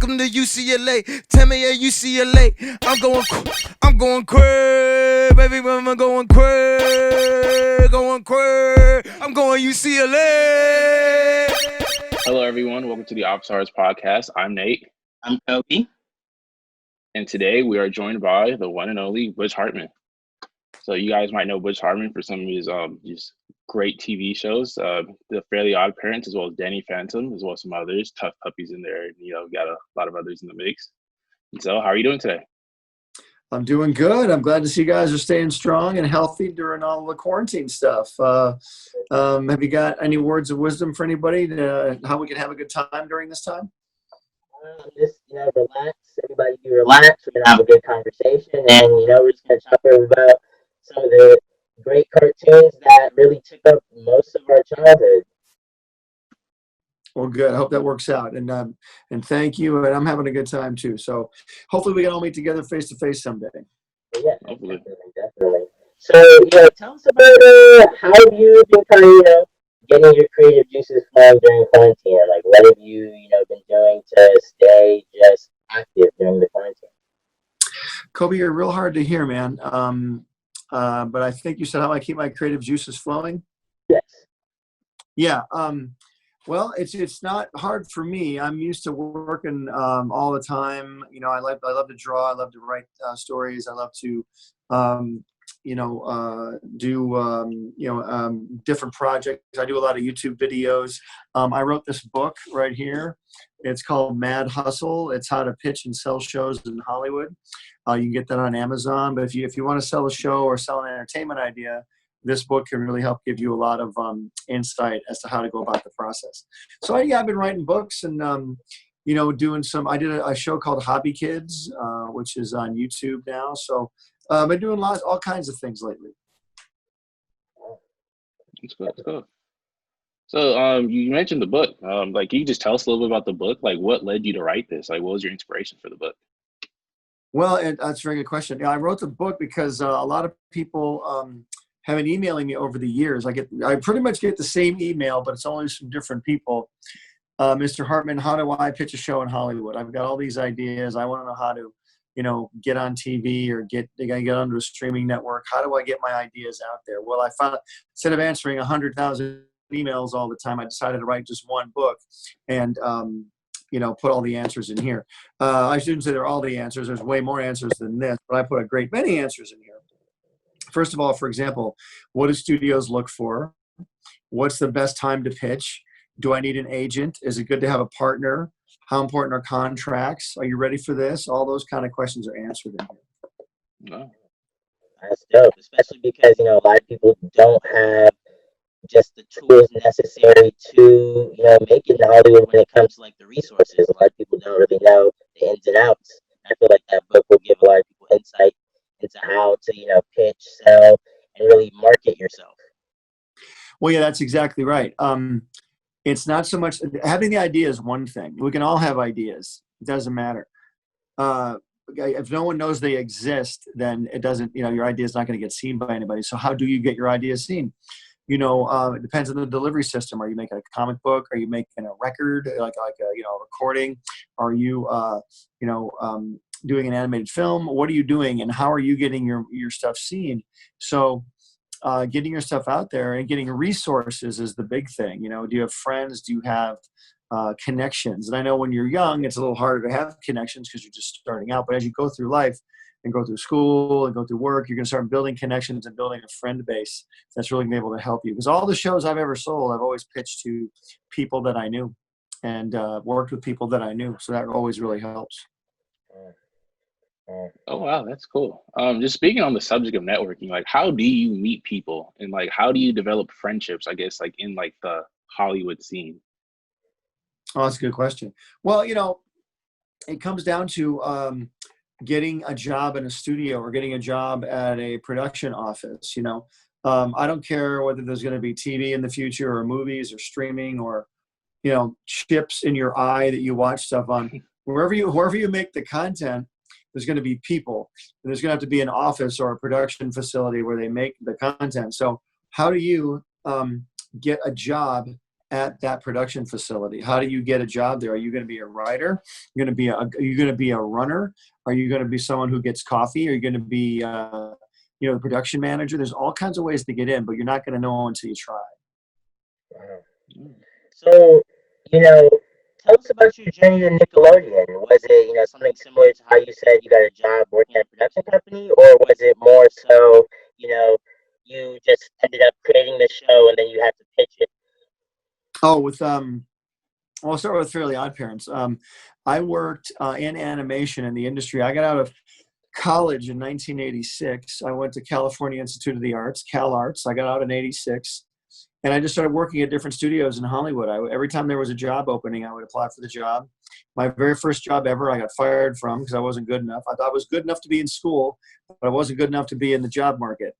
Welcome to UCLA. Tell me at UCLA. I'm going crazy, baby. I'm going crazy. I'm going UCLA. Hello, everyone. Welcome to the OddParents podcast. I'm Nate. I'm Kobe. And today we are joined by the one and only Butch Hartman. So you guys might know Butch Hartman for some of his just great TV shows, the Fairly OddParents, as well as Danny Phantom, as well as some others, Tough Puppies in there. Got a lot of others in the mix. And so, how are you doing today? I'm doing good. I'm glad to see you guys are staying strong and healthy during all the quarantine stuff. Have you got any words of wisdom for anybody to how we can have a good time during this time? Just, relax. Everybody be relaxed. We're going to have a good conversation. And, we're just going to talk about some of the great cartoons that really took up most of our childhood. Well, good. I hope that works out. And thank you. And I'm having a good time, too. So hopefully we can all meet together face-to-face someday. Yeah, Hopefully. Definitely. So, tell us about how you've been kind of, getting your creative juices flowing during quarantine. Like, what have you, been doing to stay just active during the quarantine? Kobe, you're real hard to hear, man. But I think you said how I keep my creative juices flowing. Yes. Yeah. Well, it's not hard for me. I'm used to working all the time. I love to draw. I love to write stories. I love to do different projects. I do a lot of YouTube videos. I wrote this book right here. It's called Mad Hustle. It's how to pitch and sell shows in Hollywood. You can get that on Amazon. But if you want to sell a show or sell an entertainment idea, this book can really help give you a lot of insight as to how to go about the process. So I've been writing books and doing some. I did a show called Hobby Kids, which is on YouTube now. So I've been doing all kinds of things lately. That's good. That's good. So you mentioned the book. Can you just tell us a little bit about the book? Like, what led you to write this? Like, what was your inspiration for the book? Well, that's a very good question. I wrote the book because a lot of people have been emailing me over the years. I pretty much get the same email, but it's always from different people. Mr. Hartman, how do I pitch a show in Hollywood? I've got all these ideas. I want to know how to, get on TV or get onto a streaming network. How do I get my ideas out there? Well, I found instead of answering 100,000 emails all the time, I decided to write just one book and, put all the answers in here. I shouldn't say they're all the answers. There's way more answers than this, but I put a great many answers in here. First of all, for example, what do studios look for? What's the best time to pitch? Do I need an agent? Is it good to have a partner? How important are contracts? Are you ready for this? All those kind of questions are answered in here. No. That's dope, especially because, a lot of people don't have just the tools necessary to, make it in Hollywood when it comes to, the resources. A lot of people don't really know the ins and outs. I feel like that book will give a lot of people insight into how to, pitch, sell, and really market yourself. Well, yeah, that's exactly right. It's not so much having the idea is one thing. We can all have ideas. It doesn't matter. If no one knows they exist, then it doesn't, your idea is not going to get seen by anybody. So how do you get your ideas seen? It depends on the delivery system. Are you making a comic book? Are you making a record, like a recording? Are you, doing an animated film? What are you doing, and how are you getting your stuff seen? So getting your stuff out there and getting resources is the big thing. Do you have friends? Do you have connections? And I know when you're young, it's a little harder to have connections because you're just starting out. But as you go through life and go through school and go through work, you're going to start building connections and building a friend base that's really going to be able to help you. Because all the shows I've ever sold, I've always pitched to people that I knew and worked with people that I knew. So that always really helps. Oh, wow, that's cool. Just speaking on the subject of networking, how do you meet people and how do you develop friendships, I guess, in the Hollywood scene? Oh, that's a good question. Well, it comes down to getting a job in a studio or getting a job at a production office. I don't care whether there's going to be TV in the future or movies or streaming or, chips in your eye that you watch stuff on. Wherever you make the content, there's going to be people. And there's going to have to be an office or a production facility where they make the content. So how do you get a job at that production facility? How do you get a job there? Are you going to be a writer? Are you going to be a runner? Are you going to be someone who gets coffee? Are you going to be, the production manager? There's all kinds of ways to get in, but you're not going to know until you try. Wow. So, you know, tell us about your journey to Nickelodeon. Was it, something similar to how you said you got a job working at a production company, or was it more so, you just ended up creating the show and then you had to pitch it? Oh, I'll start with Fairly OddParents. I worked in animation in the industry. I got out of college in 1986. I went to California Institute of the Arts, Cal Arts. I got out in 86. And I just started working at different studios in Hollywood. Every time there was a job opening, I would apply for the job. My very first job ever, I got fired from because I wasn't good enough. I thought I was good enough to be in school, but I wasn't good enough to be in the job market.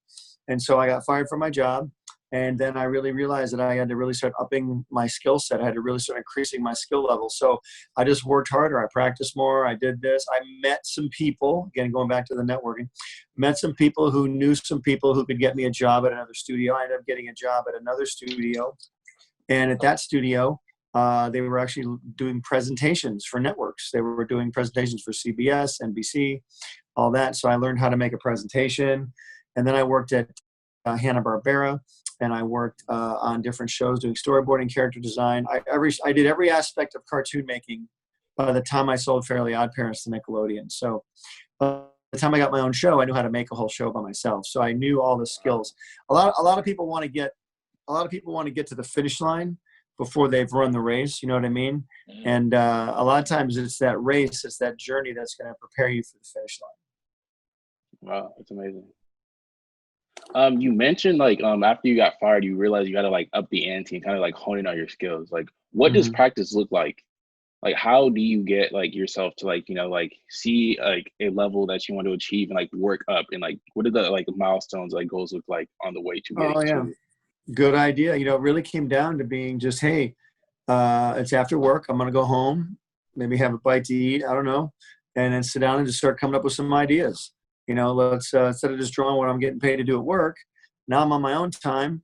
And so I got fired from my job. And then I really realized that I had to really start upping my skill set. I had to really start increasing my skill level. So I just worked harder. I practiced more. I did this. I met some people, again, going back to the networking, met some people who knew some people who could get me a job at another studio. I ended up getting a job at another studio. And at that studio, they were actually doing presentations for networks. They were doing presentations for CBS, NBC, all that. So I learned how to make a presentation. And then I worked at Hanna-Barbera. And I worked on different shows doing storyboarding, character design. I did every aspect of cartoon making by the time I sold Fairly OddParents to Nickelodeon. So by the time I got my own show, I knew how to make a whole show by myself. So I knew all the skills. A lot of people want to get to the finish line before they've run the race. You know what I mean? And a lot of times it's that race, it's that journey that's going to prepare you for the finish line. Wow, that's amazing. You mentioned after you got fired, you realized you got to up the ante and kind of hone in on your skills. What does practice look like? How do you get yourself to see a level that you want to achieve and work up, and what are the milestones goals look like on the way to getting to it? Good idea. It really came down to being just, hey, it's after work. I'm gonna go home, maybe have a bite to eat. I don't know, and then sit down and just start coming up with some ideas. Let's instead of just drawing what I'm getting paid to do at work, now I'm on my own time.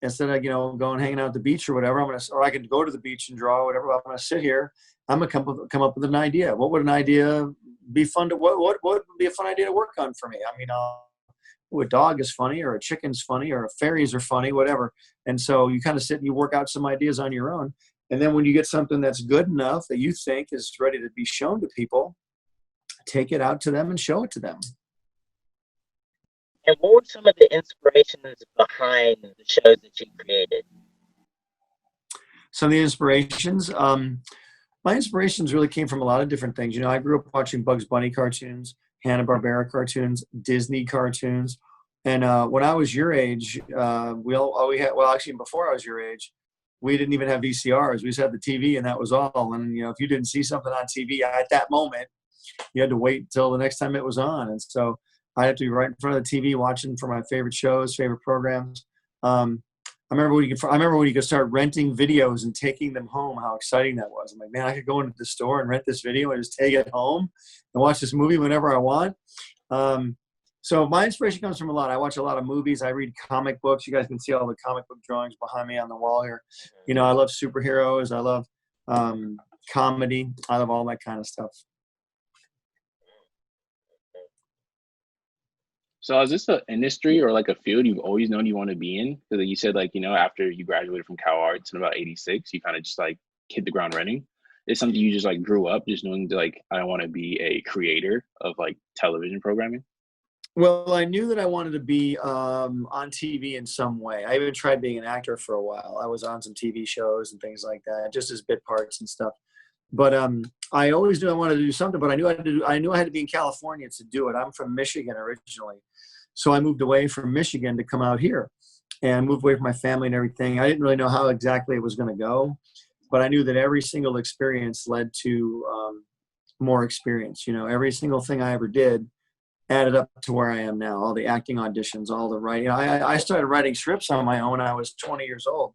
Instead of going hanging out at the beach or whatever, or I can go to the beach and draw or whatever. I'm gonna sit here. I'm gonna come up with an idea. What would an idea be fun to? What would be a fun idea to work on for me? I mean, a dog is funny, or a chicken's funny, or fairies are funny, whatever. And so you kind of sit and you work out some ideas on your own. And then when you get something that's good enough that you think is ready to be shown to people, take it out to them and show it to them. And what were some of the inspirations behind the shows that you created? Some of the inspirations, my inspirations really came from a lot of different things. I grew up watching Bugs Bunny cartoons, Hanna-Barbera cartoons, Disney cartoons. And when I was your age, actually before I was your age, we didn't even have VCRs. We just had the TV and that was all. And, if you didn't see something on TV at that moment, you had to wait until the next time it was on. And so I had to be right in front of the TV watching for my favorite shows, favorite programs. I remember when you could start renting videos and taking them home, how exciting that was. I'm like, man, I could go into the store and rent this video and just take it home and watch this movie whenever I want. So my inspiration comes from a lot. I watch a lot of movies. I read comic books. You guys can see all the comic book drawings behind me on the wall here. I love superheroes. I love comedy. I love all that kind of stuff. So is this an industry or a field you've always known you want to be in? Because you said after you graduated from Cal Arts in about 86, you kind of just hit the ground running. It's something you just grew up just knowing I want to be a creator of television programming? Well, I knew that I wanted to be on TV in some way. I even tried being an actor for a while. I was on some TV shows and things like that, just as bit parts and stuff. But I always knew I wanted to do something, but I knew I had to be in California to do it. I'm from Michigan originally. So I moved away from Michigan to come out here and moved away from my family and everything. I didn't really know how exactly it was going to go, but I knew that every single experience led to more experience. Every single thing I ever did added up to where I am now. All the acting auditions, all the writing. I started writing scripts on my own when I was 20 years old.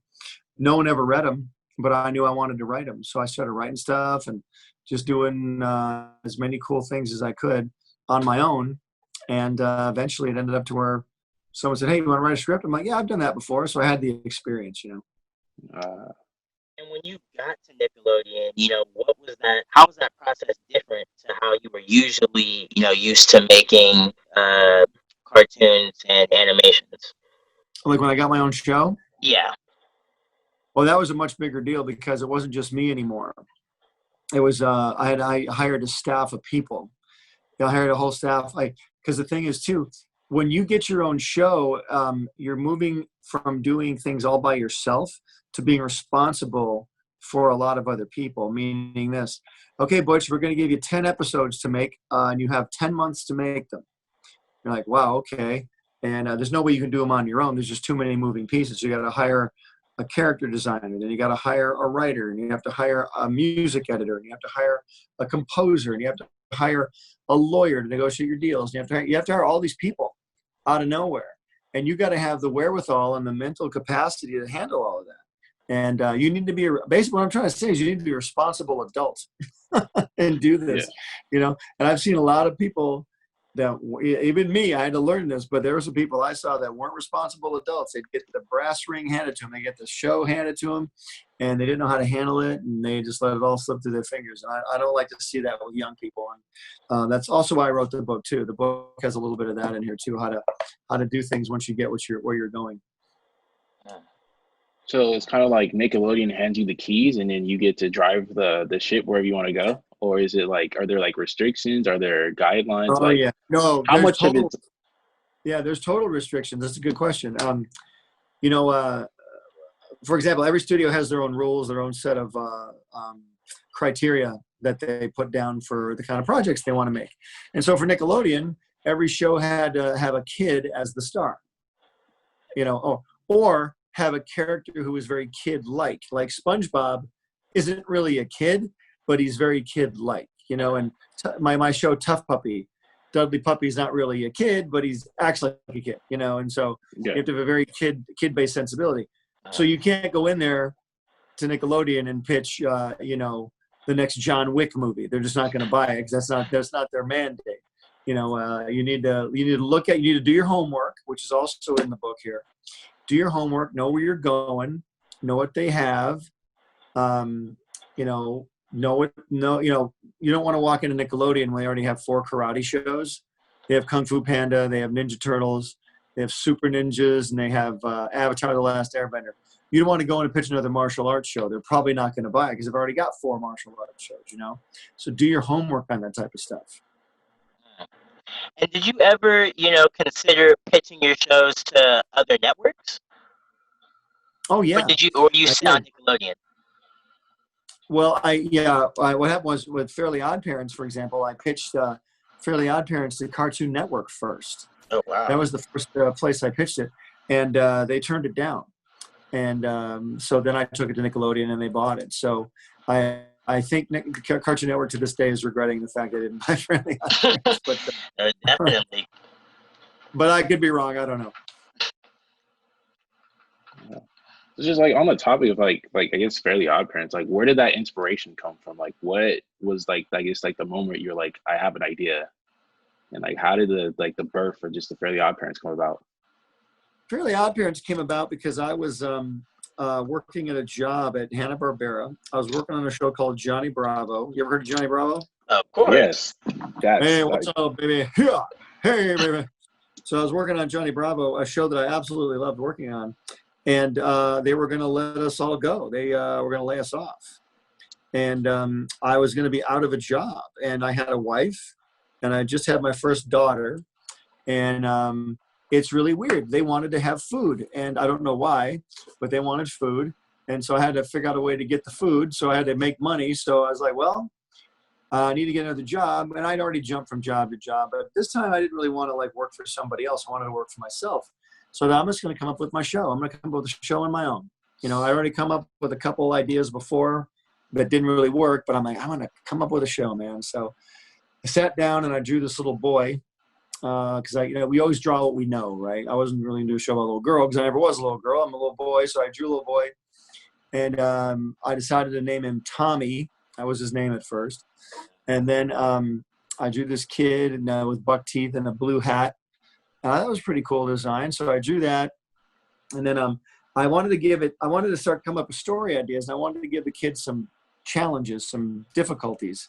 No one ever read them, but I knew I wanted to write them. So I started writing stuff and just doing as many cool things as I could on my own. And eventually it ended up to where someone said, hey, you want to write a script? I'm like, yeah, I've done that before. So I had the experience, And when you got to Nickelodeon, what was that? How was that process different to how you were usually, used to making cartoons and animations? Like when I got my own show. Yeah. Well, that was a much bigger deal because it wasn't just me anymore. It was I hired a staff of people. I hired a whole staff. Because the thing is too, when you get your own show, you're moving from doing things all by yourself to being responsible for a lot of other people. Meaning this, okay, Butch, we're going to give you 10 episodes to make, and you have 10 months to make them. You're like, wow, okay. And there's no way you can do them on your own. There's just too many moving pieces. You got to hire a character designer, then you got to hire a writer, and you have to hire a music editor, and you have to hire a composer, and you have to hire a lawyer to negotiate your deals. And you have to hire all these people out of nowhere, and you got to have the wherewithal and the mental capacity to handle all of that. And you need to be basically what I'm trying to say is you need to be a responsible adult and do this, And I've seen a lot of people that, even me, I had to learn this, but there were some people I saw that weren't responsible adults. They'd get the brass ring handed to them, they get the show handed to them, and they didn't know how to handle it, and they just let it all slip through their fingers. And I don't like to see that with young people, and that's also why I wrote the book too. The book has a little bit of that in here too, how to do things once you get where you're going. So it's kind of like Nickelodeon hands you the keys and then you get to drive the ship wherever you want to go? Or is it like, are there like restrictions? Are there guidelines? Oh, yeah. No, how much of it? Yeah, there's total restrictions. That's a good question. For example, every studio has their own rules, their own set of criteria that they put down for the kind of projects they want to make. And so for Nickelodeon, every show had to have a kid as the star, or have a character who is very kid-like. Like SpongeBob isn't really a kid, but he's very kid-like, and my show Tough Puppy, Dudley Puppy's not really a kid, but he's actually like a kid, and so you have to have a very kid-based sensibility. So you can't go in there to Nickelodeon and pitch, the next John Wick movie. They're just not going to buy it because that's not their mandate. You need to do your homework, which is also in the book here. Do your homework, know where you're going, know what they have. You don't want to walk into Nickelodeon when they already have 4 karate shows. They have Kung Fu Panda, they have Ninja Turtles, they have Super Ninjas, and they have Avatar: The Last Airbender. You don't want to go in and pitch another martial arts show. They're probably not going to buy it because they've already got 4 martial arts shows, So do your homework on that type of stuff. And did you ever, consider pitching your shows to other networks? Oh yeah. Or you stay on Nickelodeon? Well, what happened was with Fairly OddParents, for example, I pitched Fairly OddParents to Cartoon Network first. Oh wow. That was the first place I pitched it, and they turned it down. And so then I took it to Nickelodeon, and they bought it. So I think Cartoon Network to this day is regretting the fact they didn't buy Fairly OddParents. But definitely. But I could be wrong. I don't know. It's just like on the topic of like I guess Fairly OddParents, like where did that inspiration come from? Like what was like I guess like the moment you're like, I have an idea, and like how did the birth for just the Fairly OddParents come about? Fairly OddParents came about because I was working at a job at Hanna-Barbera. I was working on a show called Johnny Bravo. You ever heard of Johnny Bravo? Of course. Yes. Hey, what's up, baby? Yeah. Hey, baby. So I was working on Johnny Bravo, a show that I absolutely loved working on. And they were going to let us all go. They were going to lay us off. And I was going to be out of a job. And I had a wife. And I just had my first daughter. And it's really weird. They wanted to have food. And I don't know why, but they wanted food. And so I had to figure out a way to get the food. So I had to make money. So I was like, well, I need to get another job. And I'd already jumped from job to job. But this time I didn't really want to like work for somebody else. I wanted to work for myself. So I'm just going to come up with my show. I'm going to come up with a show on my own. I already come up with a couple ideas before that didn't really work, but I'm like, I'm going to come up with a show, man. So I sat down and I drew this little boy because we always draw what we know, right? I wasn't really going to do a show about a little girl because I never was a little girl. I'm a little boy, so I drew a little boy. And I decided to name him Tommy. That was his name at first. And then I drew this kid with buck teeth and a blue hat. That was a pretty cool design. So I drew that. And then I wanted to start come up with story ideas. And I wanted to give the kids some challenges, some difficulties.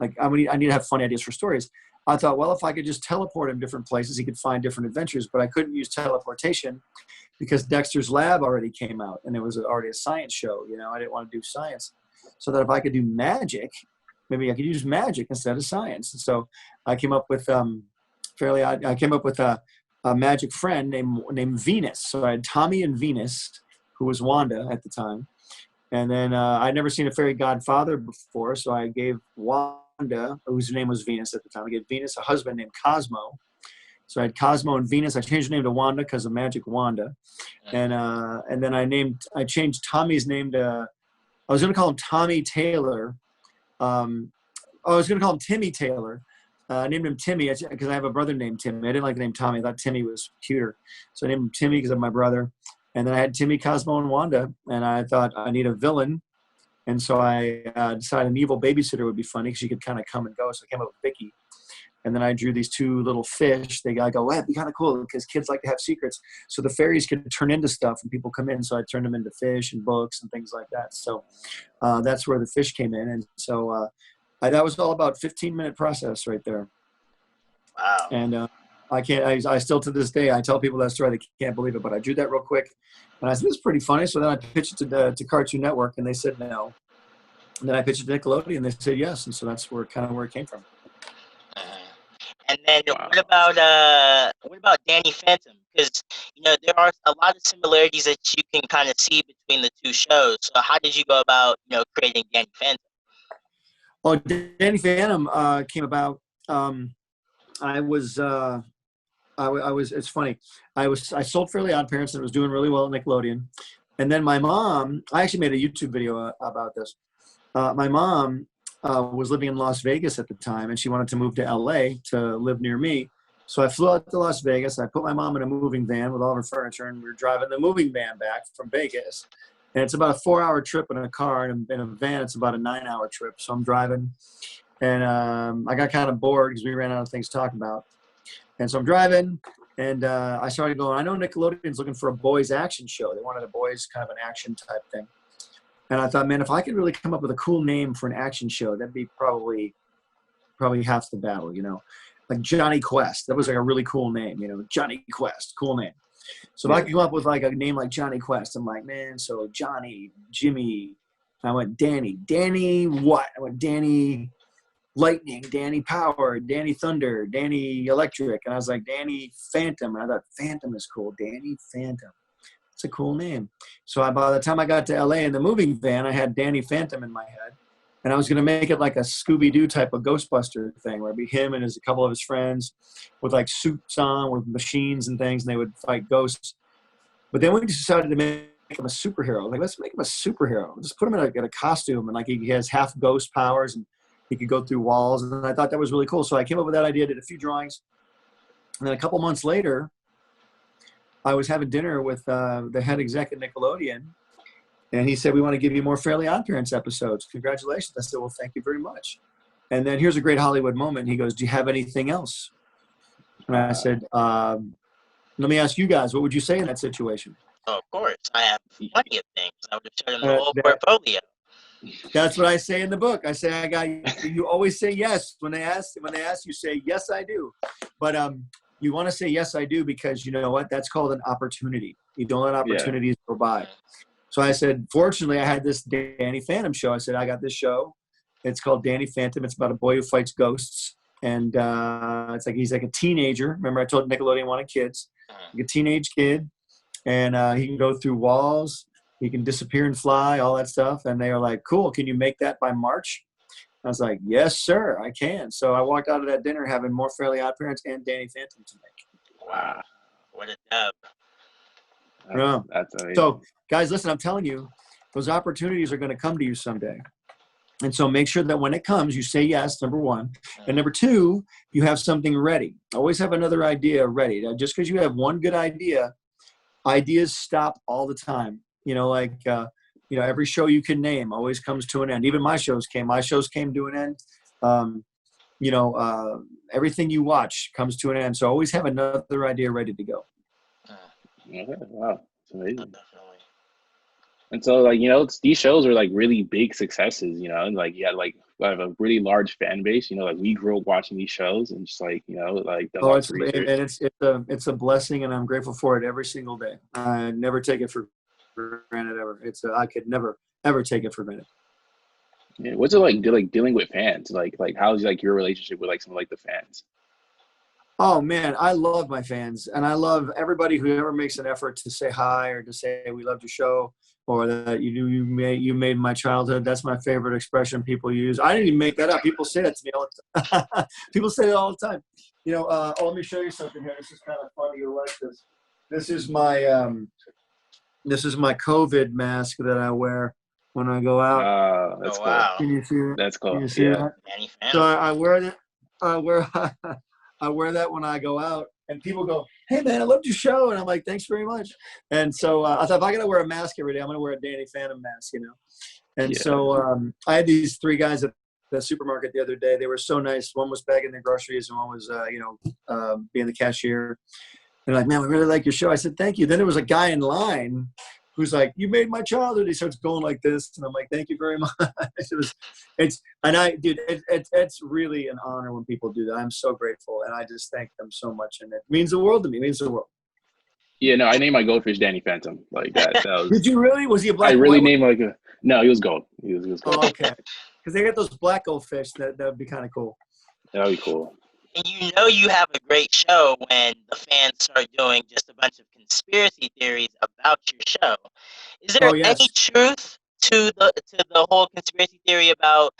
Like I need to have fun ideas for stories. I thought, well, if I could just teleport him different places, he could find different adventures, but I couldn't use teleportation because Dexter's Lab already came out and it was already a science show. You know, I didn't want to do science. So that if I could do magic, maybe I could use magic instead of science. And so I came up with I came up with a magic friend named Venus. So I had Tommy and Venus, who was Wanda at the time. And then I'd never seen a fairy godfather before, so I gave Wanda, whose name was Venus at the time, I gave Venus a husband named Cosmo. So I had Cosmo and Venus. I changed the name to Wanda because of Magic Wanda. And then I changed Tommy's name to, I was going to call him Tommy Taylor. I was going to call him Timmy Taylor. I named him Timmy because I have a brother named Timmy. I didn't like the name Tommy. I thought Timmy was cuter. So I named him Timmy because of my brother. And then I had Timmy, Cosmo, and Wanda. And I thought I need a villain. And so I decided an evil babysitter would be funny because she could kind of come and go. So I came up with Vicky. And then I drew these two little fish. I go, that'd be kind of cool because kids like to have secrets. So the fairies could turn into stuff and people come in. So I turned them into fish and books and things like that. So that's where the fish came in. And so that was all about 15-minute process right there. Wow. And I still to this day, I tell people that story, they can't believe it, but I drew that real quick. And I said, this is pretty funny. So then I pitched it to Cartoon Network and they said no. And then I pitched it to Nickelodeon and they said yes. And so that's where it came from. And then what about Danny Phantom? Because there are a lot of similarities that you can kind of see between the two shows. So how did you go about creating Danny Phantom? Oh, Danny Phantom came about. I was. It's funny. I sold Fairly OddParents and it was doing really well at Nickelodeon. And then my mom, I actually made a YouTube video about this. My mom was living in Las Vegas at the time, and she wanted to move to LA to live near me. So I flew out to Las Vegas. I put my mom in a moving van with all of her furniture, and we were driving the moving van back from Vegas. And it's about a 4-hour trip in a car, and in a van, it's about a 9-hour trip. So I'm driving, and I got kind of bored because we ran out of things to talk about. And so I'm driving, and I started going, I know Nickelodeon's looking for a boys action show. They wanted a boys kind of an action type thing. And I thought, man, if I could really come up with a cool name for an action show, that'd be probably half the battle, like Johnny Quest. That was like a really cool name, Johnny Quest, cool name. So if I could come up with like a name like Johnny Quest, I'm like, man, so Johnny, Jimmy, I went Danny what? I went Danny Lightning, Danny Power, Danny Thunder, Danny Electric. And I was like, Danny Phantom. And I thought Phantom is cool, Danny Phantom. It's a cool name. So by the time I got to LA in the moving van, I had Danny Phantom in my head. And I was going to make it like a Scooby-Doo type of Ghostbuster thing where it'd be him and a couple of his friends with like suits on with machines and things, and they would fight ghosts. But then we decided to make him a superhero. Like, let's make him a superhero. Just put him in a costume, and like he has half ghost powers and he could go through walls. And I thought that was really cool. So I came up with that idea, did a few drawings. And then a couple months later, I was having dinner with the head exec at Nickelodeon, and he said, we want to give you more Fairly OddParents episodes. Congratulations. I said, well, thank you very much. And then here's a great Hollywood moment. He goes, do you have anything else? And I said, let me ask you guys, what would you say in that situation? Oh, of course. I have plenty of things. I would have showed him the whole portfolio. That's what I say in the book. I say, you always say yes. When they ask, you say, yes, I do. But you want to say, yes, I do, because you know what? That's called an opportunity. You don't let opportunities go by. So I said, fortunately, I had this Danny Phantom show. I said, I got this show. It's called Danny Phantom. It's about a boy who fights ghosts. And it's like he's like a teenager. Remember, I told Nickelodeon wanted kids. Like a teenage kid. And he can go through walls. He can disappear and fly, all that stuff. And they were like, cool, can you make that by March? I was like, yes, sir, I can. So I walked out of that dinner having more Fairly OddParents and Danny Phantom to make. Wow. What a dub. That's amazing. So, guys, listen, I'm telling you, those opportunities are going to come to you someday. And so make sure that when it comes, you say yes, number one. And number two, you have something ready. Always have another idea ready. Now, just because you have one good idea, ideas stop all the time. Every show you can name always comes to an end. Even my shows came to an end. Everything you watch comes to an end. So always have another idea ready to go. Okay, wow. It's amazing. Definitely. And so, like, these shows are like really big successes, and like, I have a really large fan base, like we grew up watching these shows and just like, like done Oh, lots of research. it's a blessing, and I'm grateful for it every single day. I never take it for granted ever. I could never ever take it for granted. Yeah. What's it like dealing with fans? Like how's like your relationship with like some of like the fans? Oh man, I love my fans, and I love everybody who ever makes an effort to say hi or to say we loved your show, or that you made my childhood. That's my favorite expression people use. I didn't even make that up. People say that to me all the time. People say it all the time. Let me show you something here. This is kind of funny. You'll like this. This is my COVID mask that I wear when I go out. That's cool. Wow. Can you see it? That's cool. Can you see that? Danny So Phantom. I wear that. I wear that when I go out, and people go, "Hey man, I loved your show," and I'm like, "Thanks very much." And so I thought, if I got to wear a mask every day, I'm going to wear a Danny Phantom mask, And Yeah. so I had these 3 guys at the supermarket the other day. They were so nice. One was bagging their groceries, and one was, being the cashier. They're like, "Man, we really like your show." I said, "Thank you." Then there was a guy in line who's like, "You made my childhood." He starts going like this, and I'm like, "Thank you very much." It's really an honor when people do that. I'm so grateful, and I just thank them so much, and it means the world to me. It means the world. Yeah, no, I named my goldfish Danny Phantom. Like that was. Did you really? Was he a black? I really white? named no, he was gold. He was gold. Oh, okay. Because they got those black goldfish. That would be kind of cool. That'd be cool. And you have a great show when the fans start doing just a bunch of conspiracy theories about your show. Is there any truth to the whole conspiracy theory about,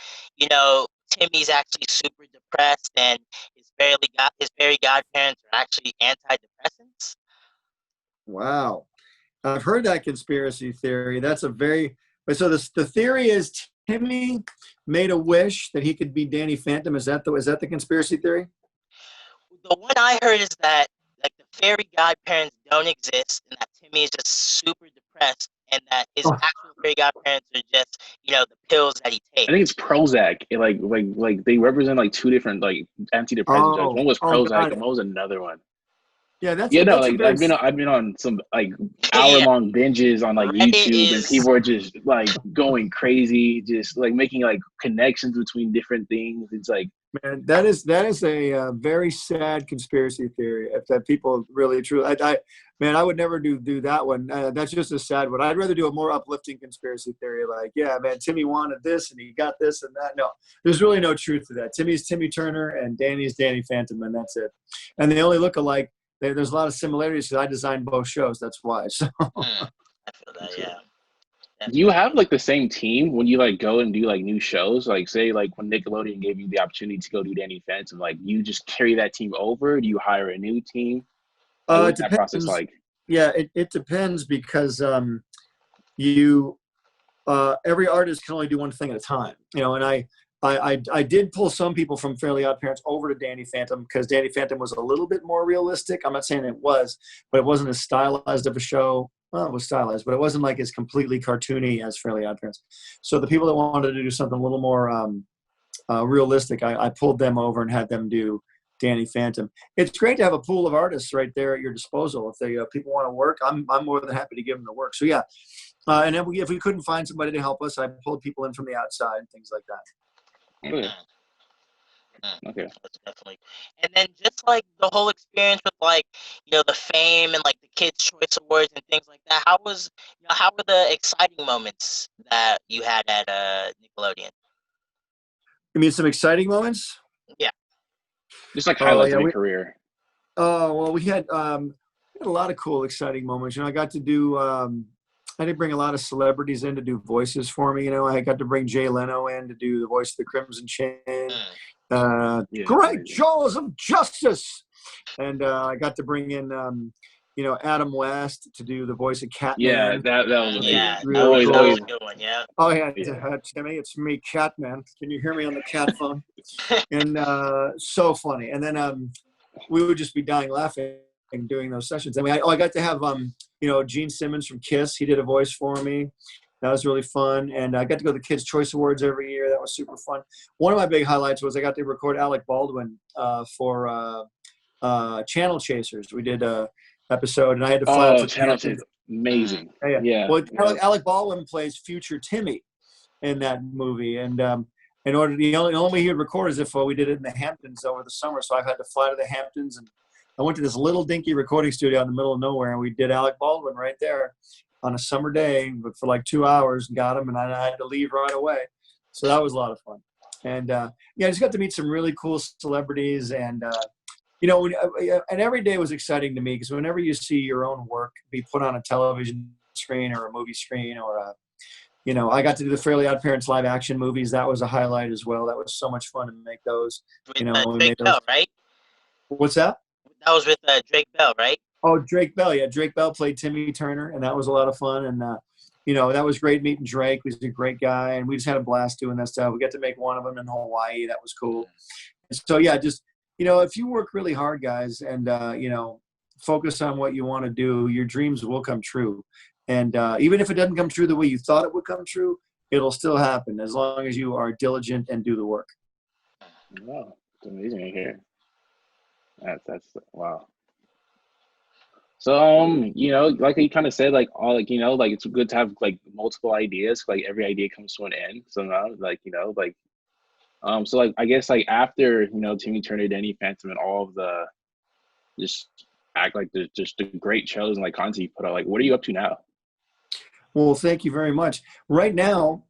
Timmy's actually super depressed and his fairy godparents are actually antidepressants? Wow. I've heard that conspiracy theory. That's a very so the theory is Timmy made a wish that he could be Danny Phantom. Is that the conspiracy theory? The one I heard is that like the fairy godparents don't exist, and that Timmy is just super depressed, and that his actual fairy godparents are just the pills that he takes. I think it's Prozac. Like they represent like 2 different like antidepressant drugs. One was Prozac, and one was another one. Yeah, that's I've been on some like hour-long binges on like YouTube, and people are just like going crazy, just like making like connections between different things. It's like, man, that is a very sad conspiracy theory. If that people really truly, I would never do that one. That's just a sad one. I'd rather do a more uplifting conspiracy theory, like, yeah, man, Timmy wanted this and he got this and that. No, there's really no truth to that. Timmy's Timmy Turner and Danny's Danny Phantom, and that's it. And they only look alike. There's a lot of similarities because I designed both shows. That's why. So I feel that, yeah. Do you have like the same team when you like go and do like new shows? Like say like when Nickelodeon gave you the opportunity to go do Danny Phantom, like you just carry that team over? Do you hire a new team? Like, what's that process like? Yeah, it depends because every artist can only do one thing at a time. And I did pull some people from Fairly OddParents over to Danny Phantom because Danny Phantom was a little bit more realistic. I'm not saying it was, but it wasn't as stylized of a show. Well, it was stylized, but it wasn't like as completely cartoony as Fairly OddParents. So the people that wanted to do something a little more realistic, I pulled them over and had them do Danny Phantom. It's great to have a pool of artists right there at your disposal. If people want to work, I'm more than happy to give them the work. So yeah, and then if we couldn't find somebody to help us, I pulled people in from the outside and things like that. Okay. Okay. That's definitely. And then just like the whole experience with like, the fame and like the Kids' Choice Awards and things like that. How were the exciting moments that you had at Nickelodeon? You mean some exciting moments? Yeah. Just like highlights of your career. Oh, well, we had a lot of cool, exciting moments. I got to do I did bring a lot of celebrities in to do voices for me. I got to bring Jay Leno in to do the voice of the Crimson Chain. Great Jaws of Justice. And I got to bring in, Adam West to do the voice of Catman. Yeah, that was amazing. Yeah, Really that was a good one, yeah. Oh, yeah, Timmy, it's me, Catman. Can you hear me on the cat phone? And so funny. And then we would just be dying laughing doing those sessions. I mean, I got to have, Gene Simmons from Kiss. He did a voice for me. That was really fun. And I got to go to the Kids' Choice Awards every year. That was super fun. One of my big highlights was I got to record Alec Baldwin for Channel Chasers. We did a episode, and I had to fly out to Channel Chasers. amazing. Yeah. Yeah. Well, Yeah. Alec Baldwin plays future Timmy in that movie, and in order, the only way he would record is if we did it in the Hamptons over the summer. So I've had to fly to the Hamptons, and I went to this little dinky recording studio in the middle of nowhere, and we did Alec Baldwin right there on a summer day, but for like 2 hours, and got him, and I had to leave right away. So that was a lot of fun. And I just got to meet some really cool celebrities, and and every day was exciting to me, because whenever you see your own work be put on a television screen or a movie screen, or I got to do the Fairly OddParents live action movies. That was a highlight as well. That was so much fun to make those. With We Drake made those. Bell, right? What's that? That was with Drake Bell, right? Oh, Drake Bell. Yeah, Drake Bell played Timmy Turner, and that was a lot of fun. And that was great meeting Drake. He was a great guy, and we just had a blast doing that stuff. We got to make one of them in Hawaii. That was cool. So yeah, just if you work really hard, guys, and focus on what you want to do, your dreams will come true. And even if it doesn't come true the way you thought it would come true, it'll still happen as long as you are diligent and do the work. Wow, it's amazing to hear. That's wow. So like you kind of said, like like it's good to have like multiple ideas. Like every idea comes to an end. So now, so like I guess like after Timmy Turner, Danny Phantom, and all of the just the great shows and like content you put out, like what are you up to now? Well, thank you very much. Right now,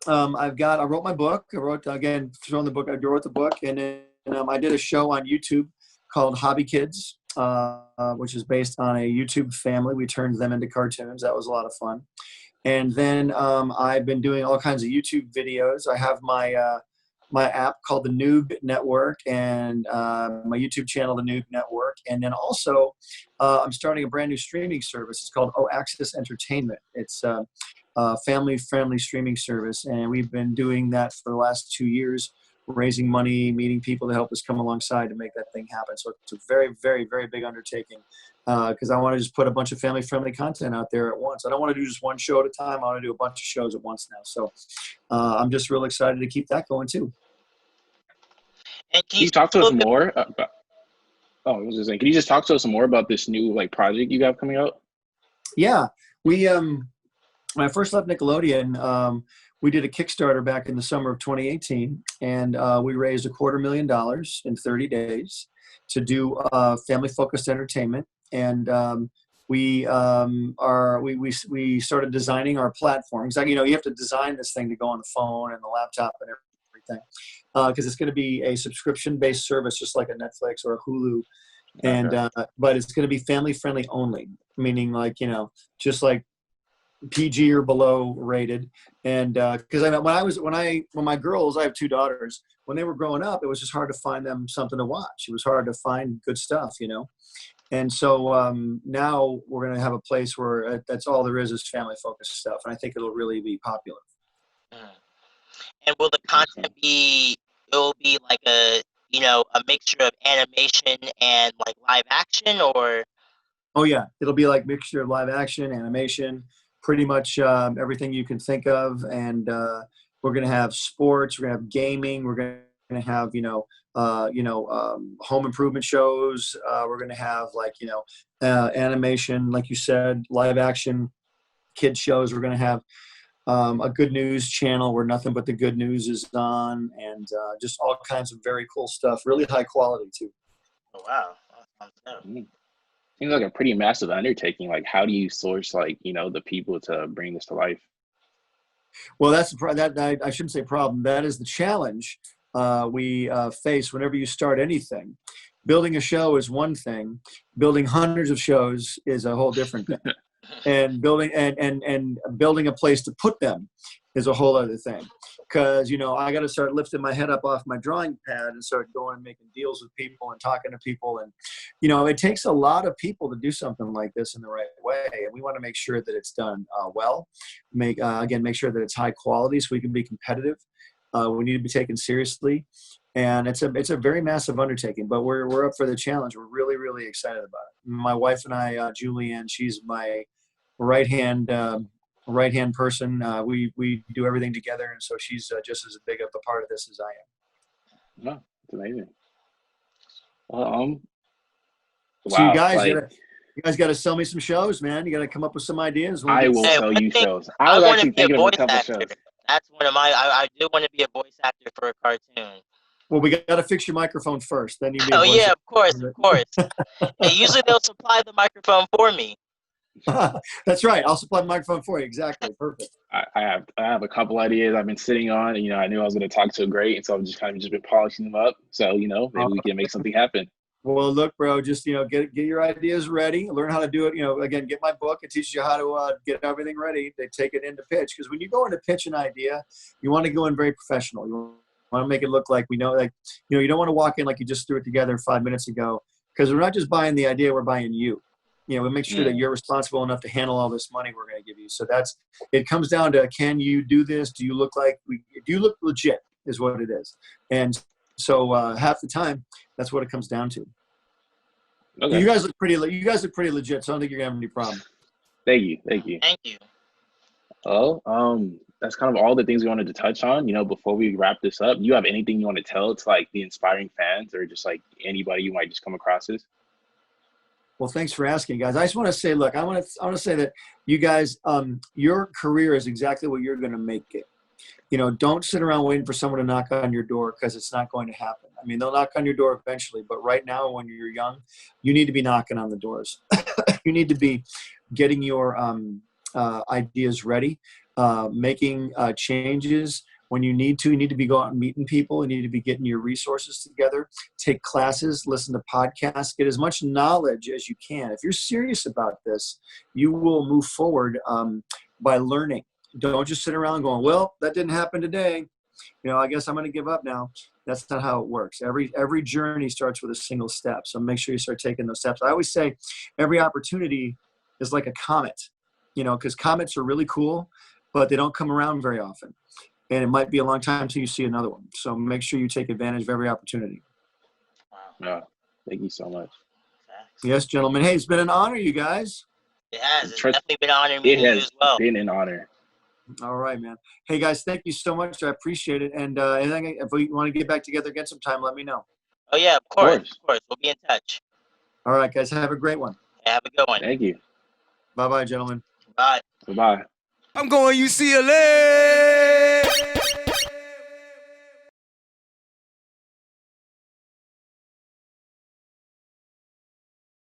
I wrote my book. I wrote the book, and then I did a show on YouTube called Hobby Kids, which is based on a YouTube family. We turned them into cartoons. That was a lot of fun. And then I've been doing all kinds of YouTube videos. I have my app called the Noob Network, and my YouTube channel, the Noob Network. And then also I'm starting a brand new streaming service. It's called Access Entertainment. It's a family-friendly streaming service. And we've been doing that for the last 2 years, raising money, meeting people to help us come alongside to make that thing happen. So it's a very, very, very big undertaking, because I want to just put a bunch of family-friendly content out there at once. I don't want to do just one show at a time. I want to do a bunch of shows at once now. So I'm just real excited to keep that going too. And can you talk to us more about? Oh, I was just saying, can you just talk to us some more about this new like project you have coming out? Yeah, we when I first left Nickelodeon, we did a Kickstarter back in the summer of 2018, and we raised $250,000 in 30 days to do family-focused entertainment. And we started designing our platform. Exactly, you have to design this thing to go on the phone and the laptop and everything, because it's going to be a subscription-based service, just like a Netflix or a Hulu. And but it's going to be family-friendly only, meaning like just like PG or below rated. And because when my girls, I have 2 daughters, when they were growing up, it was just hard to find them something to watch. It was hard to find good stuff, And so now we're going to have a place where that's all there is family focused stuff. And I think it'll really be popular. And will the content it'll be like a mixture of animation and like live action, or? Oh yeah, it'll be like mixture of live action, animation, pretty much everything you can think of. And we're going to have sports, we're going to have gaming, we're going to have home improvement shows. We're going to have like animation, like you said, live action, kid shows. We're going to have a good news channel where nothing but the good news is on, and just all kinds of very cool stuff. Really high quality too. Oh wow. Seems like a pretty massive undertaking. Like, how do you source the people to bring this to life? Well, that's I shouldn't say problem. That is the challenge we face whenever you start anything. Building a show is one thing. Building hundreds of shows is a whole different thing. And building and building a place to put them is a whole other thing. Because I got to start lifting my head up off my drawing pad and start going and making deals with people and talking to people. And it takes a lot of people to do something like this in the right way. And we want to make sure that it's done well. Make sure that it's high quality so we can be competitive. We need to be taken seriously. And it's a very massive undertaking, but we're up for the challenge. We're really, really excited about it. My wife and I, Julianne, she's my right hand person. We do everything together, and so she's just as big of a part of this as I am. Oh, it's amazing. Well, so you guys, You guys got to sell me some shows, man. You got to come up with some ideas. I will Hey, sell one you thing, shows. I I was want to actually be a thinking of a voice couple actor. shows. That's one of my. I do want to be a voice actor for a cartoon. Well, we got to fix your microphone first. Then you can be a Oh voice yeah, of course, of course. Hey, usually they'll supply the microphone for me. That's right. I'll supply the microphone for you. Exactly. Perfect. I have a couple ideas I've been sitting on, and I knew I was going to talk to a great, and so I've just been polishing them up. So maybe we can make something happen. Well, look, bro, just get your ideas ready. Learn how to do it. Again, get my book. It teaches you how to get everything ready. They take it into pitch, because when you go into pitch an idea, you want to go in very professional. You want to make it look like we know. Like you don't want to walk in like you just threw it together 5 minutes ago, because we're not just buying the idea, we're buying you. We make sure that you're responsible enough to handle all this money we're going to give you. So it comes down to, can you do this? Do you look legit is what it is. And so half the time, that's what it comes down to. Okay. You guys look pretty legit, so I don't think you're going to have any problem. Thank you. Thank you. Oh, that's kind of all the things we wanted to touch on. Before we wrap this up, do you have anything you want to tell to like the inspiring fans, or just like anybody you might just come across this? Well, thanks for asking, guys. I just want to say, look, I want to say that you guys, your career is exactly what you're going to make it. Don't sit around waiting for someone to knock on your door, because it's not going to happen. I mean, they'll knock on your door eventually, but right now, when you're young, you need to be knocking on the doors. You need to be getting your ideas ready, making changes. When you need to be going out and meeting people. You need to be getting your resources together, take classes, listen to podcasts, get as much knowledge as you can. If you're serious about this, you will move forward by learning. Don't just sit around going, well, that didn't happen today. I guess I'm going to give up now. That's not how it works. Every journey starts with a single step. So make sure you start taking those steps. I always say every opportunity is like a comet, because comets are really cool, but they don't come around very often. And it might be a long time until you see another one. So make sure you take advantage of every opportunity. Wow. Thank you so much. Facts. Yes, gentlemen. Hey, it's been an honor, you guys. It has. It's definitely been an honor meeting you as well. Been an honor. All right, man. Hey, guys, thank you so much. I appreciate it. And if we want to get back together again sometime, let me know. Oh, yeah, of course. Of course. We'll be in touch. All right, guys. Have a great one. Yeah, have a good one. Thank you. Bye-bye, gentlemen. Bye. Bye-bye. I'm going UCLA.